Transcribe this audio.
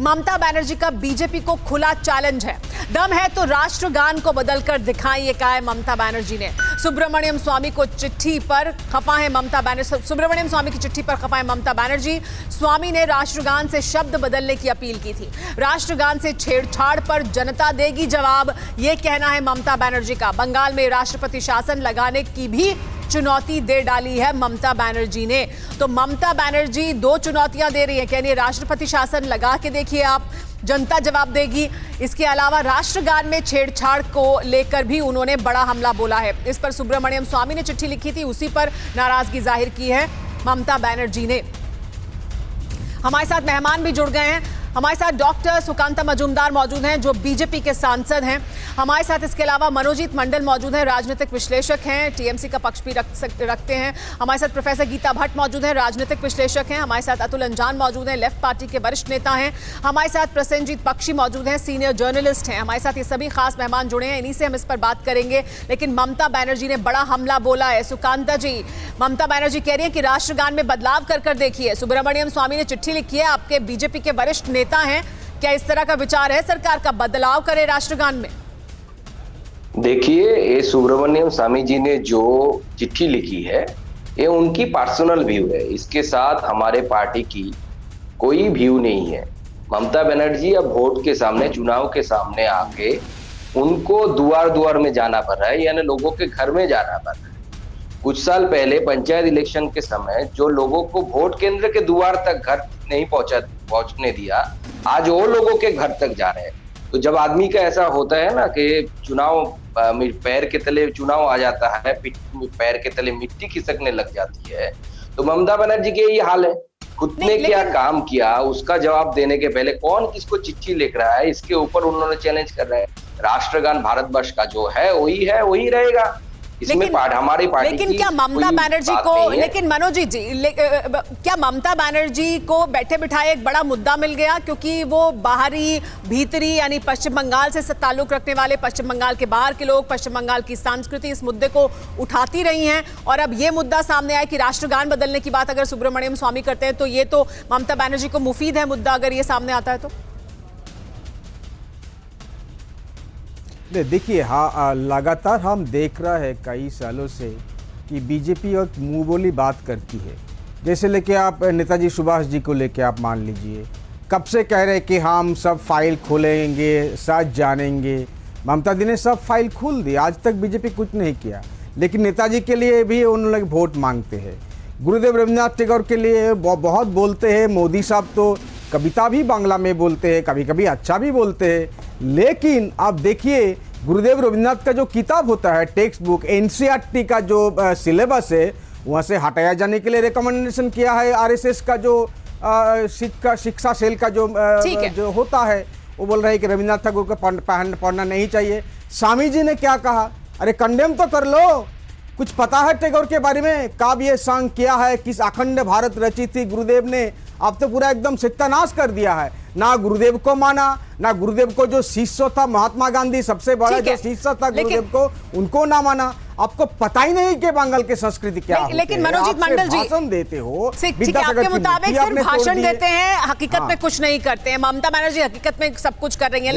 ममता बनर्जी का बीजेपी को खुला चैलेंज है। दम है तो राष्ट्रगान को बदलकर दिखाएं, ये कहा है ममता बनर्जी ने। सुब्रमण्यम स्वामी को चिट्ठी पर खफा है ममता बनर्जी। सुब्रमण्यम स्वामी की चिट्ठी पर खफा है ममता बनर्जी। स्वामी ने राष्ट्रगान से शब्द बदलने की अपील की थी। राष्ट्रगान से छेड़छाड़ पर जनता देगी जवाब, ये कहना है ममता बनर्जी का। बंगाल में राष्ट्रपति शासन लगाने की भी चुनौती दे डाली है ममता बनर्जी ने। तो ममता बनर्जी दो चुनौतियां दे रही है, यानी राष्ट्रपति शासन लगा के देखिए आप, जनता जवाब देगी। इसके अलावा राष्ट्रगान में छेड़छाड़ को लेकर भी उन्होंने बड़ा हमला बोला है। इस पर सुब्रमण्यम स्वामी ने चिट्ठी लिखी थी, उसी पर नाराजगी जाहिर की है ममता बनर्जी ने। हमारे साथ मेहमान भी जुड़ गए हैं। हमारे साथ डॉक्टर सुकांता मजूमदार मौजूद हैं, जो बीजेपी के सांसद हैं। हमारे साथ इसके अलावा मनोजीत मंडल मौजूद हैं, राजनीतिक विश्लेषक हैं, टीएमसी का पक्ष भी रखते हैं। हमारे साथ प्रोफेसर गीता भट्ट मौजूद हैं, राजनीतिक विश्लेषक हैं। हमारे साथ अतुल अंजान मौजूद हैं, लेफ्ट पार्टी के वरिष्ठ नेता हैं। हमारे साथ प्रसेनजीत पक्षी मौजूद हैं, सीनियर जर्नलिस्ट हैं। हमारे साथ ये सभी खास मेहमान जुड़े हैं, इन्हीं से हम इस पर बात करेंगे। लेकिन ममता बनर्जी ने बड़ा हमला बोला है। सुकांता जी, ममता बनर्जी कह रही है कि राष्ट्रगान में बदलाव कर देखिए। सुब्रमण्यम स्वामी ने चिट्ठी लिखी है, आपके बीजेपी के वरिष्ठ नेता हैं, क्या इस तरह का विचार है सरकार का, बदलाव करे राष्ट्रगान में? देखिए, ये सुब्रमण्यम स्वामी जी ने जो चिट्ठी लिखी है, ये उनकी पर्सनल व्यू है। इसके साथ हमारे पार्टी की कोई व्यू नहीं है। ममता बनर्जी अब वोट के सामने, चुनाव के सामने आके उनको दुआर दुआर में जाना पड़ रहा है, यानी लोगों के घर में जाना पड़ रहा है। कुछ साल पहले पंचायत इलेक्शन के समय जो लोगों को वोट केंद्र के द्वार तक घर नहीं पहुंचने दिया, आज वो लोगों के घर तक जा रहे हैं। तो जब आदमी का ऐसा होता है ना कि चुनाव पैर के तले चुनाव आ जाता है, पैर के तले मिट्टी खिसकने लग जाती है, तो ममता बनर्जी के ये हाल है। खुद ने क्या काम किया उसका जवाब देने के पहले कौन किसको चिट्ठी लिख रहा है, इसके ऊपर उन्होंने चैलेंज कर रहा है। राष्ट्रगान भारतवर्ष का जो है वही रहेगा। हमारी पार्टी लेकिन क्या ममता बनर्जी को, लेकिन मनोजीत जी, क्या ममता बनर्जी को बैठे बिठाए एक बड़ा मुद्दा मिल गया, क्योंकि वो बाहरी भीतरी यानी पश्चिम बंगाल से ताल्लुक रखने वाले, पश्चिम बंगाल के बाहर के लोग, पश्चिम बंगाल की संस्कृति, इस मुद्दे को उठाती रही हैं, और अब ये मुद्दा सामने आया कि राष्ट्रगान बदलने की बात अगर सुब्रमण्यम स्वामी करते हैं तो ये तो ममता बनर्जी को मुफीद है मुद्दा, अगर ये सामने आता है तो? देखिए, हाँ, लगातार हम देख रहा है कई सालों से कि बीजेपी और मुंह बोली बात करती है। जैसे लेके आप नेताजी सुभाष जी को लेके आप मान लीजिए, कब से कह रहे कि हम सब फाइल खोलेंगे, साथ जानेंगे। ममता दी ने सब फाइल खोल दी, आज तक बीजेपी कुछ नहीं किया। लेकिन नेताजी के लिए भी उन लोग वोट मांगते हैं, गुरुदेव रविन्द्रनाथ टैगोर के लिए बहुत बोलते हैं। मोदी साहब तो कविता भी बांग्ला में बोलते हैं, कभी कभी अच्छा भी बोलते हैं। लेकिन आप देखिए, गुरुदेव रविन्द्रनाथ का जो किताब होता है, टेक्स्ट बुक, एनसीईआरटी का जो सिलेबस है, वहाँ से हटाया जाने के लिए रिकमेंडेशन किया है। आरएसएस का जो शिक्षा सेल का जो होता है, वो बोल रहे हैं कि रविन्द्रनाथ ठाकुर को पढ़ना नहीं चाहिए। स्वामी जी ने क्या कहा, अरे कंडेम तो कर लो, कुछ पता है टैगोर के बारे में, काव्य सांग किया है, किस अखंड भारत रची थी गुरुदेव ने, अब तो पूरा एकदम सत्यानाश कर दिया है। ना गुरुदेव को माना, ना गुरुदेव को जो शिष्य था महात्मा गांधी, सबसे बड़ा जो शिष्य था गुरुदेव को, उनको ना माना। आपको पता ही नहीं कि बंगाल की संस्कृति क्या है। लेकिन मनोजीत मंडल जी, भाषण देते हो, आपके मुताबिक सिर्फ भाषण देते हैं, हकीकत में कुछ नहीं करते हैं। ममता बनर्जी हकीकत में सब कुछ कर रही है।